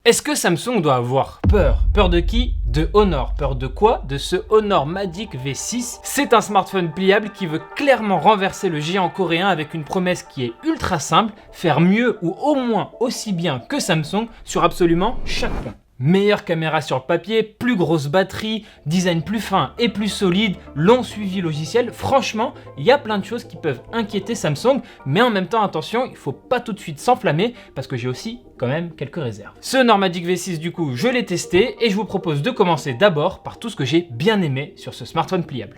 Est-ce que Samsung doit avoir peur? Peur de qui? De Honor. Peur de quoi? De ce Honor Magic V6. C'est un smartphone pliable qui veut clairement renverser le géant coréen avec une promesse qui est ultra simple, faire mieux ou au moins aussi bien que Samsung sur absolument chaque point. Meilleure caméra sur papier, plus grosse batterie, design plus fin et plus solide, long suivi logiciel. Franchement, il y a plein de choses qui peuvent inquiéter Samsung, mais en même temps, attention, il ne faut pas tout de suite s'enflammer parce que j'ai aussi quand même quelques réserves. Ce Honor Magic V6 du coup, je l'ai testé et je vous propose de commencer d'abord par tout ce que j'ai bien aimé sur ce smartphone pliable.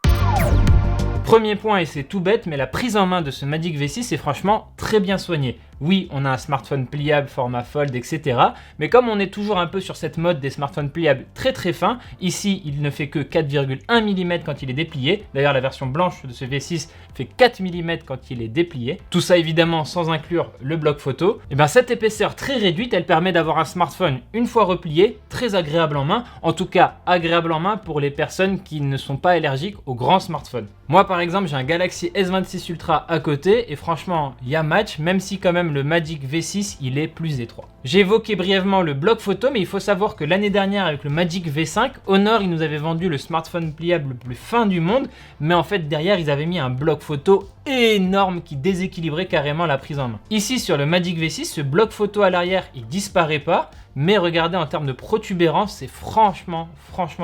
Premier point, et c'est tout bête, mais la prise en main de ce Magic V6 est franchement très bien soignée. Oui, on a un smartphone pliable, format fold, etc. Mais comme on est toujours un peu sur cette mode des smartphones pliables très fins, ici il ne fait que 4,1 mm quand il est déplié. D'ailleurs, la version blanche de ce V6 fait 4 mm quand il est déplié. Tout ça évidemment sans inclure le bloc photo. Et bien cette épaisseur très réduite, elle permet d'avoir un smartphone une fois replié, très agréable en main. En tout cas, agréable en main pour les personnes qui ne sont pas allergiques aux grands smartphones. Moi par exemple, j'ai un Galaxy S26 Ultra à côté et franchement, il y a match, même si quand même le Magic V6 il est plus étroit. J'ai évoqué brièvement le bloc photo, mais il faut savoir que l'année dernière avec le Magic V5, Honor il nous avait vendu le smartphone pliable le plus fin du monde, mais en fait derrière ils avaient mis un bloc photo énorme qui déséquilibrait carrément la prise en main. Ici sur le Magic V6, ce bloc photo à l'arrière il disparaît pas, mais regardez en termes de protubérance, c'est franchement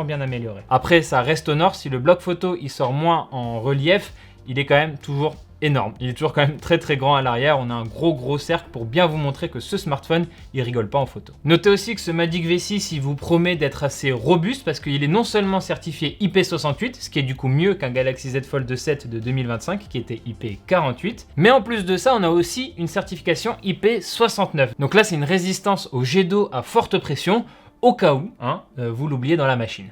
bien amélioré. Après ça reste Honor, si le bloc photo il sort moins en relief, il est quand même toujours énorme. Il est toujours quand même très grand à l'arrière. On a un gros cercle pour bien vous montrer que ce smartphone, il rigole pas en photo. Notez aussi que ce Magic V6, il vous promet d'être assez robuste parce qu'il est non seulement certifié IP68, ce qui est du coup mieux qu'un Galaxy Z Fold 7 de 2025 qui était IP48, mais en plus de ça, on a aussi une certification IP69. Donc là, c'est une résistance au jet d'eau à forte pression au cas où vous l'oubliez dans la machine.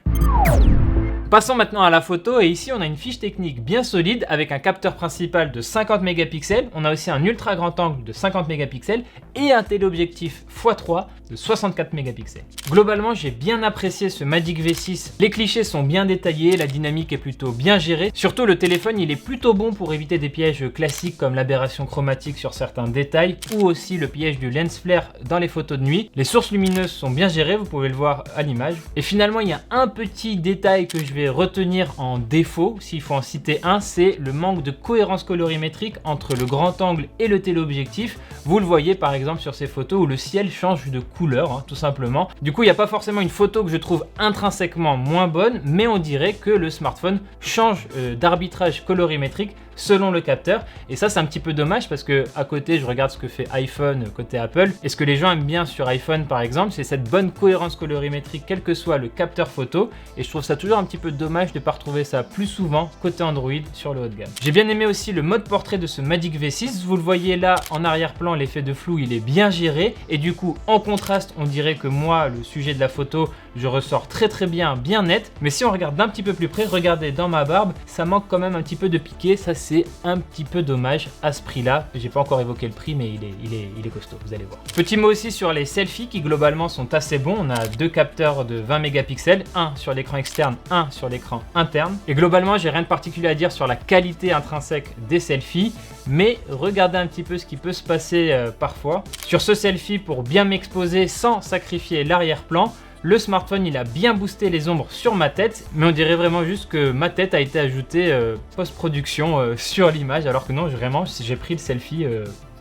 Passons maintenant à la photo et ici on a une fiche technique bien solide avec un capteur principal de 50 mégapixels, on a aussi un ultra grand angle de 50 mégapixels et un téléobjectif x3 de 64 mégapixels. Globalement j'ai bien apprécié ce Magic V6, les clichés sont bien détaillés, la dynamique est plutôt bien gérée, surtout le téléphone il est plutôt bon pour éviter des pièges classiques comme l'aberration chromatique sur certains détails ou aussi le piège du lens flare dans les photos de nuit. Les sources lumineuses sont bien gérées, vous pouvez le voir à l'image. Et finalement il y a un petit détail que je vais retenir en défaut, s'il faut en citer un, c'est le manque de cohérence colorimétrique entre le grand angle et le téléobjectif. Vous le voyez par exemple sur ces photos où le ciel change de couleur, tout simplement. Du coup, il n'y a pas forcément une photo que je trouve intrinsèquement moins bonne, mais on dirait que le smartphone change d'arbitrage colorimétrique selon le capteur. Et ça, c'est un petit peu dommage parce que à côté, je regarde ce que fait iPhone côté Apple. Et ce que les gens aiment bien sur iPhone, par exemple, c'est cette bonne cohérence colorimétrique, quel que soit le capteur photo. Et je trouve ça toujours un petit peu dommage de ne pas retrouver ça plus souvent côté Android sur le haut de gamme. J'ai bien aimé aussi le mode portrait de ce Magic V6. Vous le voyez là en arrière-plan, l'effet de flou, il est bien géré. Et du coup, en contraste, on dirait que moi, le sujet de la photo, je ressors très bien, bien net. Mais si on regarde d'un petit peu plus près, regardez dans ma barbe, ça manque quand même un petit peu de piqué. Ça, c'est un petit peu dommage à ce prix-là. J'ai pas encore évoqué le prix, mais il est costaud, vous allez voir. Petit mot aussi sur les selfies qui globalement sont assez bons. On a deux capteurs de 20 mégapixels, un sur l'écran externe, un sur l'écran interne. Et globalement, j'ai rien de particulier à dire sur la qualité intrinsèque des selfies, mais regardez un petit peu ce qui peut se passer parfois. Sur ce selfie, pour bien m'exposer sans sacrifier l'arrière-plan, le smartphone il a bien boosté les ombres sur ma tête, mais on dirait vraiment juste que ma tête a été ajoutée post-production sur l'image, alors que non, vraiment j'ai pris le selfie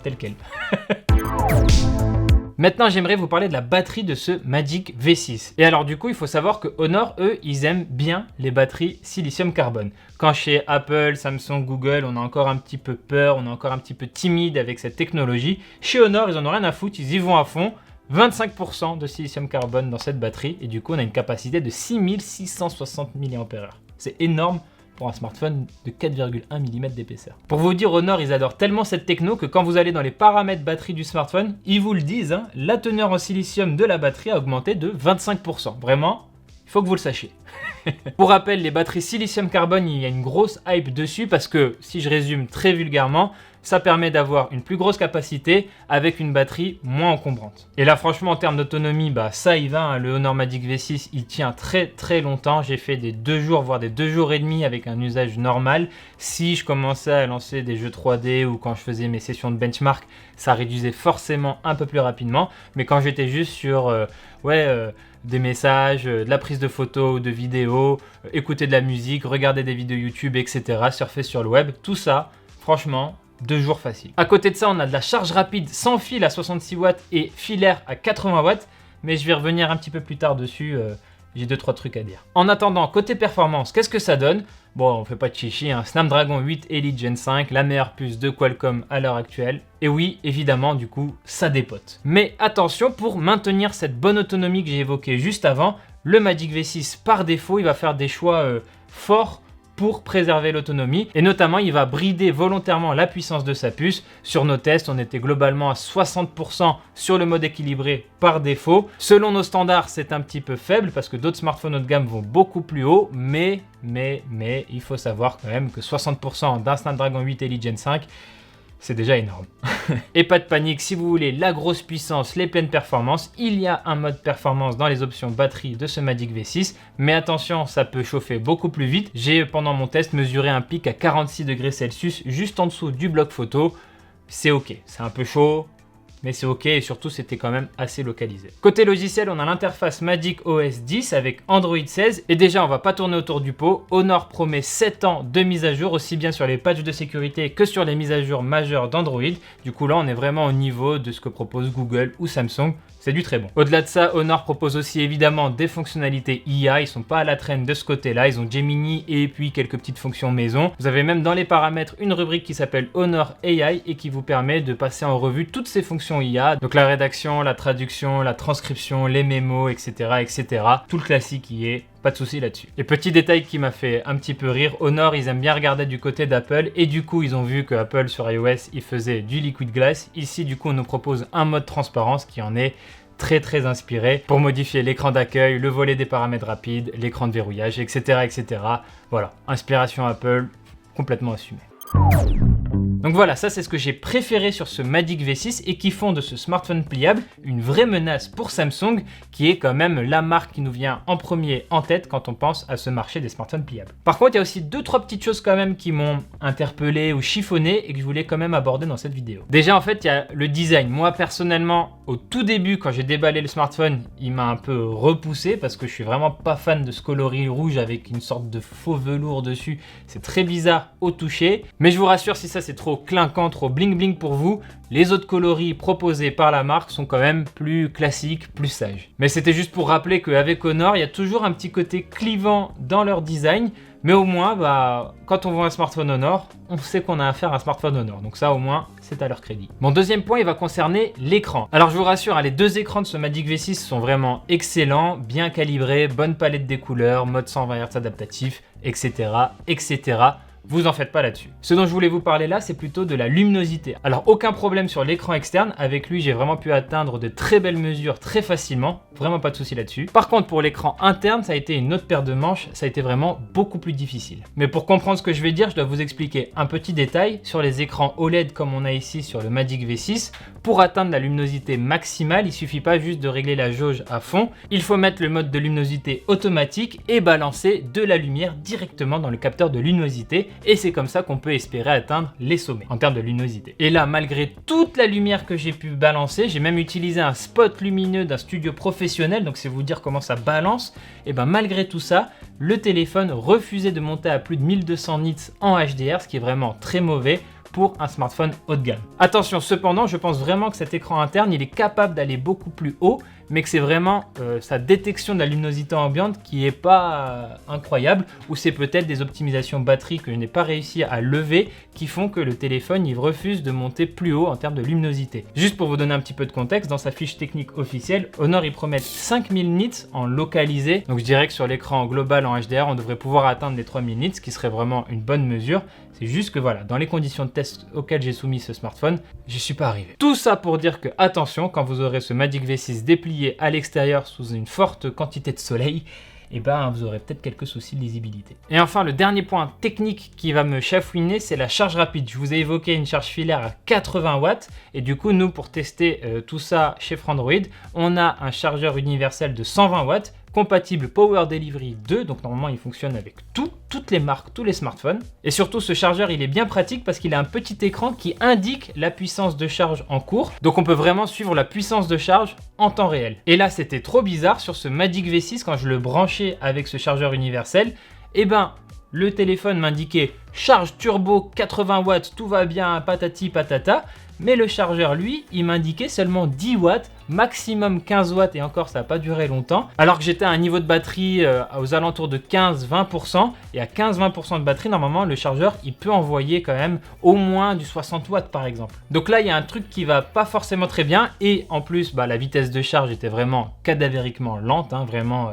tel quel. Maintenant, j'aimerais vous parler de la batterie de ce Magic V6. Et alors du coup, il faut savoir que Honor, eux, ils aiment bien les batteries silicium-carbone. Quand chez Apple, Samsung, Google, on a encore un petit peu peur, on est encore un petit peu timide avec cette technologie, chez Honor, ils en ont rien à foutre, ils y vont à fond. 25% de silicium carbone dans cette batterie et du coup on a une capacité de 6660 mAh. C'est énorme pour un smartphone de 4,1 mm d'épaisseur. Pour vous dire, Honor, ils adorent tellement cette techno que quand vous allez dans les paramètres batterie du smartphone, ils vous le disent, la teneur en silicium de la batterie a augmenté de 25%. Vraiment, il faut que vous le sachiez. Pour rappel, les batteries silicium carbone, il y a une grosse hype dessus parce que, si je résume très vulgairement, ça permet d'avoir une plus grosse capacité avec une batterie moins encombrante. Et là franchement en termes d'autonomie, bah ça y va, hein, le Honor Magic V6 il tient très longtemps. J'ai fait des 2 jours voire des 2 jours et demi avec un usage normal. Si je commençais à lancer des jeux 3D ou quand je faisais mes sessions de benchmark, ça réduisait forcément un peu plus rapidement. Mais quand j'étais juste sur des messages, de la prise de photos ou de vidéos, écouter de la musique, regarder des vidéos YouTube, etc., surfer sur le web, tout ça, franchement, 2 jours faciles. À côté de ça, on a de la charge rapide sans fil à 66 watts et filaire à 80 watts, mais je vais revenir un petit peu plus tard dessus, j'ai 2-3 trucs à dire. En attendant, côté performance, qu'est-ce que ça donne? Bon, on fait pas de chichi, hein. Snapdragon 8 Elite Gen 5, la meilleure puce de Qualcomm à l'heure actuelle. Et oui, évidemment, du coup, ça dépote. Mais attention, pour maintenir cette bonne autonomie que j'ai évoquée juste avant, le Magic V6, par défaut, il va faire des choix forts pour préserver l'autonomie et notamment il va brider volontairement la puissance de sa puce. Sur nos tests, on était globalement à 60% sur le mode équilibré par défaut. Selon nos standards, c'est un petit peu faible parce que d'autres smartphones haut de gamme vont beaucoup plus haut, mais il faut savoir quand même que 60% d'un Snapdragon 8 Elite Gen 5, c'est déjà énorme. Et pas de panique, si vous voulez la grosse puissance, les pleines performances, il y a un mode performance dans les options batterie de ce Magic V6. Mais attention, ça peut chauffer beaucoup plus vite. J'ai pendant mon test mesuré un pic à 46 degrés Celsius juste en dessous du bloc photo. C'est ok, c'est un peu chaud, mais c'est ok et surtout c'était quand même assez localisé. Côté logiciel, on a l'interface Magic OS 10 avec Android 16 et déjà on va pas tourner autour du pot. Honor promet 7 ans de mise à jour aussi bien sur les patchs de sécurité que sur les mises à jour majeures d'Android. Du coup là on est vraiment au niveau de ce que propose Google ou Samsung. C'est du très bon. Au-delà de ça, Honor propose aussi évidemment des fonctionnalités IA. Ils sont pas à la traîne de ce côté-là. Ils ont Gemini et puis quelques petites fonctions maison. Vous avez même dans les paramètres une rubrique qui s'appelle Honor AI et qui vous permet de passer en revue toutes ces fonctions IA. Donc la rédaction, la traduction, la transcription, les mémos, etc., etc. Tout le classique y est. Pas de souci là-dessus. Et petit détail qui m'a fait un petit peu rire, Honor, ils aiment bien regarder du côté d'Apple et du coup, ils ont vu que Apple sur iOS, il faisait du liquid glass. Ici, du coup, on nous propose un mode transparence qui en est très inspiré pour modifier l'écran d'accueil, le volet des paramètres rapides, l'écran de verrouillage, etc., etc. Voilà, inspiration Apple complètement assumée. Donc voilà, ça c'est ce que j'ai préféré sur ce Magic V6 et qui font de ce smartphone pliable une vraie menace pour Samsung qui est quand même la marque qui nous vient en premier en tête quand on pense à ce marché des smartphones pliables. Par contre, il y a aussi 2-3 petites choses quand même qui m'ont interpellé ou chiffonné et que je voulais quand même aborder dans cette vidéo. Déjà en fait, il y a le design. Moi personnellement, au tout début quand j'ai déballé le smartphone, il m'a un peu repoussé parce que je suis vraiment pas fan de ce coloris rouge avec une sorte de faux velours dessus. C'est très bizarre au toucher, mais je vous rassure, si ça c'est trop clinquant, trop bling bling pour vous, les autres coloris proposés par la marque sont quand même plus classiques, plus sages. Mais c'était juste pour rappeler qu'avec Honor, il y a toujours un petit côté clivant dans leur design, mais au moins, quand on voit un smartphone Honor, on sait qu'on a affaire à un smartphone Honor. Donc ça, au moins, c'est à leur crédit. Mon deuxième point, il va concerner l'écran. Alors je vous rassure, les 2 écrans de ce Magic V6 sont vraiment excellents, bien calibrés, bonne palette des couleurs, mode 120 Hz adaptatif, etc., etc. Vous en faites pas là-dessus. Ce dont je voulais vous parler là, c'est plutôt de la luminosité. Alors aucun problème sur l'écran externe, avec lui j'ai vraiment pu atteindre de très belles mesures très facilement, vraiment pas de souci là-dessus. Par contre pour l'écran interne, ça a été une autre paire de manches, ça a été vraiment beaucoup plus difficile. Mais pour comprendre ce que je vais dire, je dois vous expliquer un petit détail sur les écrans OLED comme on a ici sur le Magic V6. Pour atteindre la luminosité maximale, il suffit pas juste de régler la jauge à fond, il faut mettre le mode de luminosité automatique et balancer de la lumière directement dans le capteur de luminosité. Et c'est comme ça qu'on peut espérer atteindre les sommets en termes de luminosité. Et là, malgré toute la lumière que j'ai pu balancer, j'ai même utilisé un spot lumineux d'un studio professionnel, donc c'est vous dire comment ça balance. Et ben malgré tout ça, le téléphone refusait de monter à plus de 1200 nits en HDR, ce qui est vraiment très mauvais pour un smartphone haut de gamme. Attention, cependant, je pense vraiment que cet écran interne, il est capable d'aller beaucoup plus haut, mais que c'est vraiment sa détection de la luminosité ambiante qui est pas incroyable, ou c'est peut-être des optimisations batterie que je n'ai pas réussi à lever qui font que le téléphone il refuse de monter plus haut en termes de luminosité. Juste pour vous donner un petit peu de contexte, dans sa fiche technique officielle, Honor ils promettent 5000 nits en localisé, donc je dirais que sur l'écran global en HDR, on devrait pouvoir atteindre les 3000 nits, ce qui serait vraiment une bonne mesure. C'est juste que voilà, dans les conditions de test auxquelles j'ai soumis ce smartphone, j'y suis pas arrivé. Tout ça pour dire que attention, quand vous aurez ce Magic V6 déplié à l'extérieur sous une forte quantité de soleil, et ben vous aurez peut-être quelques soucis de lisibilité. Et enfin, le dernier point technique qui va me chafouiner, c'est la charge rapide. Je vous ai évoqué une charge filaire à 80 watts et du coup, nous, pour tester tout ça chez Frandroid, on a un chargeur universel de 120 watts compatible Power Delivery 2, donc normalement il fonctionne avec toutes les marques, tous les smartphones. Et surtout, ce chargeur, il est bien pratique parce qu'il a un petit écran qui indique la puissance de charge en cours. Donc on peut vraiment suivre la puissance de charge en temps réel. Et là, c'était trop bizarre sur ce Magic V6 quand je le branchais avec ce chargeur universel. Et ben, le téléphone m'indiquait charge turbo 80 watts, tout va bien, patati patata. Mais le chargeur, lui, il m'indiquait seulement 10 watts, maximum 15 watts, et encore, ça n'a pas duré longtemps. Alors que j'étais à un niveau de batterie aux alentours de 15-20%, et à 15-20% de batterie, normalement, le chargeur, il peut envoyer quand même au moins du 60 watts, par exemple. Donc là, il y a un truc qui va pas forcément très bien, et en plus, la vitesse de charge était vraiment cadavériquement lente, hein, vraiment...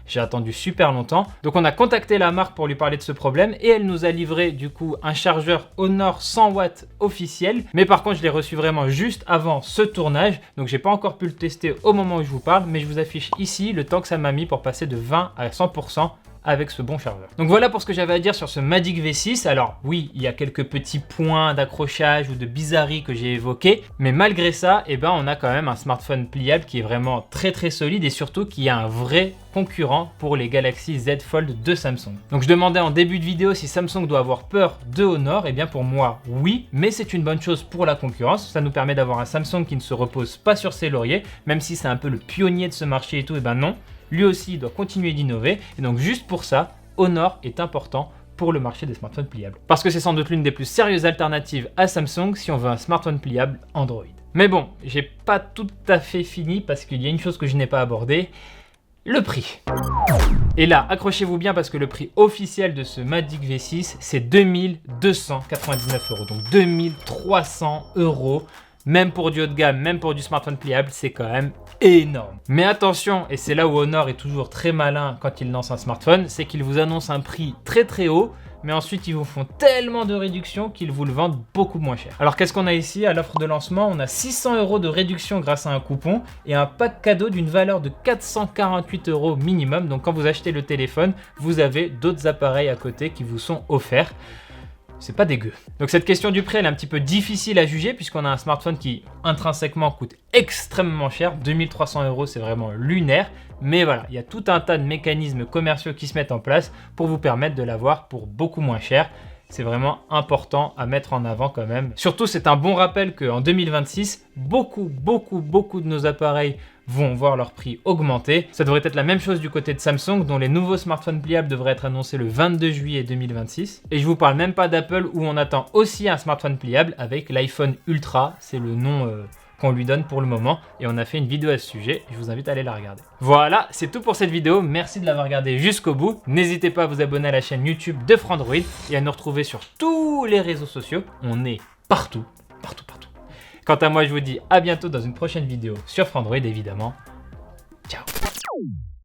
J'ai attendu super longtemps. Donc on a contacté la marque pour lui parler de ce problème et elle nous a livré du coup un chargeur Honor 100 watts officiel. Mais par contre, je l'ai reçu vraiment juste avant ce tournage. Donc j'ai pas encore pu le tester au moment où je vous parle, mais je vous affiche ici le temps que ça m'a mis pour passer de 20 à 100% avec ce bon chargeur. Donc voilà pour ce que j'avais à dire sur ce Magic V6. Alors oui, il y a quelques petits points d'accrochage ou de bizarreries que j'ai évoqués, mais malgré ça, on a quand même un smartphone pliable qui est vraiment très très solide et surtout qui a un vrai concurrent pour les Galaxy Z Fold de Samsung. Donc je demandais en début de vidéo si Samsung doit avoir peur de Honor. Et bien pour moi, oui, mais c'est une bonne chose pour la concurrence. Ça nous permet d'avoir un Samsung qui ne se repose pas sur ses lauriers, même si c'est un peu le pionnier de ce marché et tout, non. Lui aussi, il doit continuer d'innover. Et donc, juste pour ça, Honor est important pour le marché des smartphones pliables. Parce que c'est sans doute l'une des plus sérieuses alternatives à Samsung si on veut un smartphone pliable Android. Mais bon, j'ai pas tout à fait fini parce qu'il y a une chose que je n'ai pas abordée, le prix. Et là, accrochez-vous bien parce que le prix officiel de ce Magic V6, c'est 2299 €. Donc 2300 €. Même pour du haut de gamme, même pour du smartphone pliable, c'est quand même énorme. Mais attention, et c'est là où Honor est toujours très malin quand il lance un smartphone, c'est qu'il vous annonce un prix très très haut, mais ensuite ils vous font tellement de réductions qu'ils vous le vendent beaucoup moins cher. Alors qu'est-ce qu'on a ici à l'offre de lancement? On a 600 € de réduction grâce à un coupon et un pack cadeau d'une valeur de 448 € minimum. Donc quand vous achetez le téléphone, vous avez d'autres appareils à côté qui vous sont offerts. C'est pas dégueu. Donc cette question du prix, elle est un petit peu difficile à juger puisqu'on a un smartphone qui intrinsèquement coûte extrêmement cher. 2300 €, c'est vraiment lunaire. Mais voilà, il y a tout un tas de mécanismes commerciaux qui se mettent en place pour vous permettre de l'avoir pour beaucoup moins cher. C'est vraiment important à mettre en avant quand même. Surtout, c'est un bon rappel qu'en 2026, beaucoup de nos appareils vont voir leur prix augmenter. Ça devrait être la même chose du côté de Samsung, dont les nouveaux smartphones pliables devraient être annoncés le 22 juillet 2026. Et je vous parle même pas d'Apple où on attend aussi un smartphone pliable avec l'iPhone Ultra. C'est le nom qu'on lui donne pour le moment. Et on a fait une vidéo à ce sujet. Je vous invite à aller la regarder. Voilà, c'est tout pour cette vidéo. Merci de l'avoir regardée jusqu'au bout. N'hésitez pas à vous abonner à la chaîne YouTube de Frandroid et à nous retrouver sur tous les réseaux sociaux. On est partout. Quant à moi, je vous dis à bientôt dans une prochaine vidéo sur Frandroid, évidemment. Ciao.